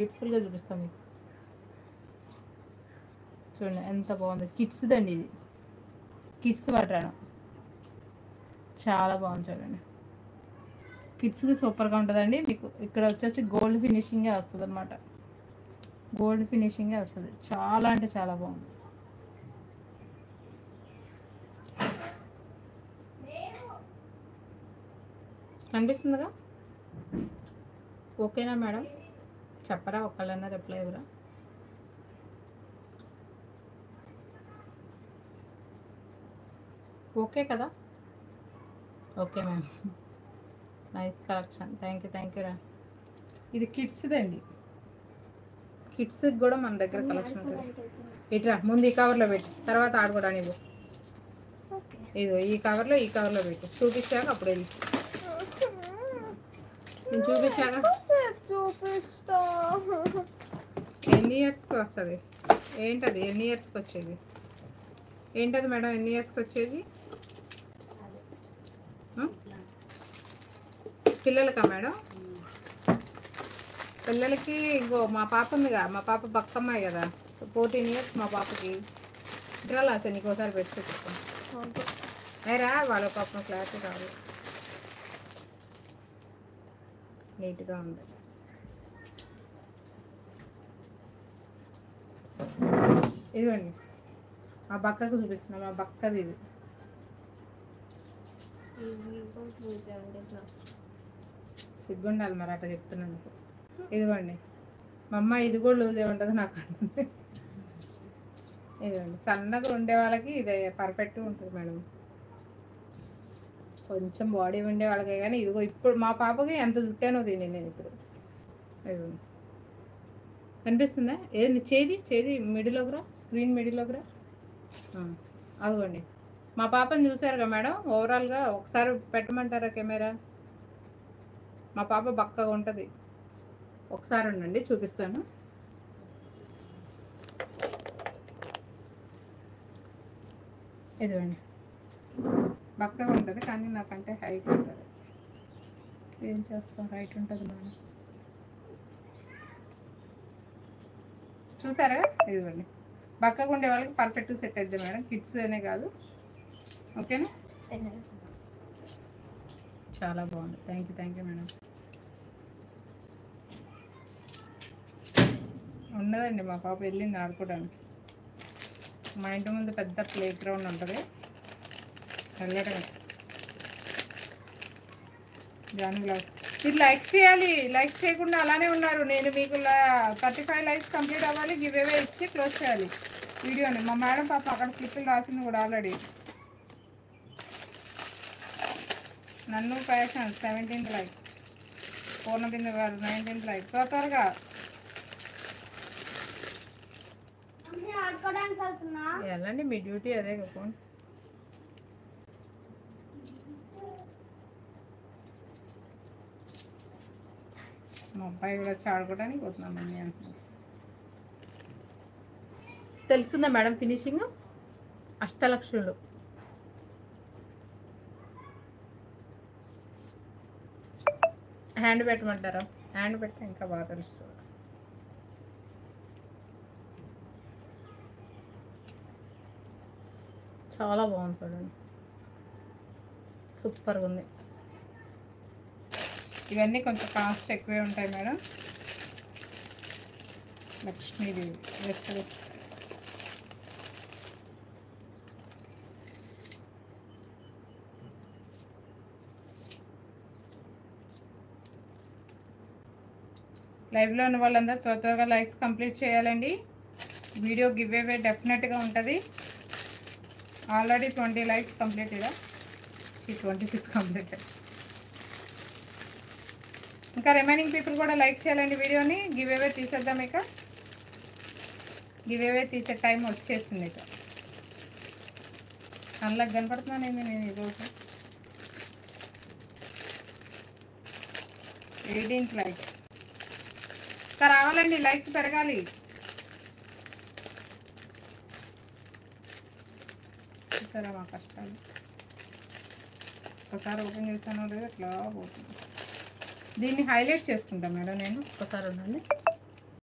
బ్యూటిఫుల్గా చూపిస్తాం మీకు. చూడండి ఎంత బాగుంది. కిడ్స్ది అండి ఇది, కిడ్స్ పట్టాను. చాలా బాగుంది చూడండి. కిడ్స్కి సూపర్గా ఉంటుందండి. మీకు ఇక్కడ వచ్చేసి గోల్డ్ ఫినిషింగే వస్తుంది అనమాట. గోల్డ్ ఫినిషింగే వస్తుంది. చాలా అంటే చాలా బాగుంది. కనిపిస్తుందిగా? ఓకేనా మేడం? చెప్పరా ఒక్కళ్ళైనా రిప్లై ఇవ్వరా? ఓకే కదా? Okay ma'am. Nice collection. Thank you రా. ఇది కిడ్స్ది అండి. కిడ్స్కి కూడా మన దగ్గర కలెక్షన్ ఉంటుంది. ఇట్రా ముందు ఈ కవర్లో పెట్టి తర్వాత ఆడుకోవడానికి ఇదిగో ఈ కవర్లో పెట్టి చూపించాక అప్పుడు వెళ్ళి నేను చూపించాక ఎన్ని ఇయర్స్కి వస్తుంది? ఏంటది ఎన్ని ఇయర్స్కి వచ్చేది? ఏంటది మేడం ఎన్ని ఇయర్స్కి వచ్చేది? పిల్లలకా మేడం? పిల్లలకి ఇంకో మా పాప ఉందిగా, మా పాప బక్కమ్మాయి కదా, 14 ఇయర్స్ మా పాపకి. ఇట్లా అసలు నీకు ఒకసారి పెట్టి చూపిస్తాను. అయిరా వాళ్ళ పాపం క్లారిటీ రాదు. నీట్గా ఉంది. ఇదిగోండి మా బక్కకు చూపిస్తున్నా. మా బక్కది ఇది. సిగ్గుండాలి మరి అట్లా చెప్తున్నాను. ఇదిగోండి మా అమ్మ ఇది కూడా లూజ్ ఏముంటుంది నాకు అంటుంది. ఇదిగోండి సన్నగా ఉండే వాళ్ళకి ఇది పర్ఫెక్ట్గా ఉంటుంది మేడం. కొంచెం బాడీ ఉండే వాళ్ళకే కానీ ఇదిగో ఇప్పుడు మా పాపకి ఎంత చుట్టానో తిని నేను ఇప్పుడు. ఇదిగోండి కనిపిస్తుందా? ఏది చేది మిడిల్లోకి రా, స్క్రీన్ మిడిల్లోకి రా. అదిగోండి మా పాపని చూసారుగా మేడం. ఓవరాల్గా ఒకసారి పెట్టమంటారా కెమెరా? మా పాప బక్కగా ఉంటుంది. ఒకసారి ఉండండి చూపిస్తాను. ఇదిగోండి బక్కగా ఉంటుంది కానీ నాకంటే హైట్ ఉంటుంది. ఏం చేస్తాం, హైట్ ఉంటుంది మేడం. చూసారా? ఇదిగోండి బక్కగా ఉండే వాళ్ళకి పర్ఫెక్ట్ సెట్ అవుతుంది మేడం. కిడ్స్ అనే కాదు. ఓకేనా? చాలా బాగుంది. Thank you madam. ఉన్నదండి మా పాప వెళ్ళింది ఆడుకోవడానికి. మా ఇంటి ముందు పెద్ద ప్లే గ్రౌండ్ ఉంటుంది, వెళ్ళటమే. జానుగులా మీరు లైక్ చేయాలి. లైక్ చేయకుండా అలానే ఉన్నారు. నేను మీకు 35 లైక్స్ కంప్లీట్ అవ్వాలి. గివ్ అవే ఇచ్చి క్లోజ్ చేయాలి వీడియోని. మా మేడం పాప అక్కడ స్లిప్పులు రాసింది కూడా ఆల్రెడీ. నన్ను ఫ్యాషన్ 17th లైక్, పూర్ణబిందు గారు 19th లైక్. త్వరగా వెళ్ళండి, మీ డ్యూటీ అదే కదా. మా అబ్బాయి కూడా వచ్చి ఆడుకోవడానికి పోతున్నామని అంటున్నాను. తెలుస్తుందా మేడం ఫినిషింగ్? అష్టలక్ష్ములు. హ్యాండ్ పెట్టమంటారా? హ్యాండ్ పెడితే ఇంకా బాగా తెలుస్తుంది. చాలా బాగుంది చూడండి, సూపర్గా ఉంది. ఇవన్నీ కొంచెం కాస్ట్ ఎక్కువే ఉంటాయి మేడం. లక్ష్మీదేవి డ్రెస్సెస్. లైవ్లో ఉన్న వాళ్ళందరూ త్వరగా లైక్స్ కంప్లీట్ చేయాలండి. వీడియో గివ్ అవే డెఫినెట్గా ఉంటుంది. Already 20 likes completed, 26 completed. ఇంకా రిమైనింగ్ పీపుల్ కూడా లైక్ చేయాలండి వీడియోని. గివ్ అవే తీసేద్దాం. ఇక గివ్ అవే తీసే టైం వచ్చేసింది. ఇక కళ్ళకి కనపడుతున్నాను నేను ఈరోజు. 18th like. ఇంకా రావాలండి, లైక్స్ పెరగాలి. చూసారా మా కష్టాలు? ఒకసారి ఓపెన్ చేస్తాను లేదు, అట్లా పోతుంది. దీన్ని హైలైట్ చేసుకుంటాను మేడం నేను. ఒకసారి ఉండండి.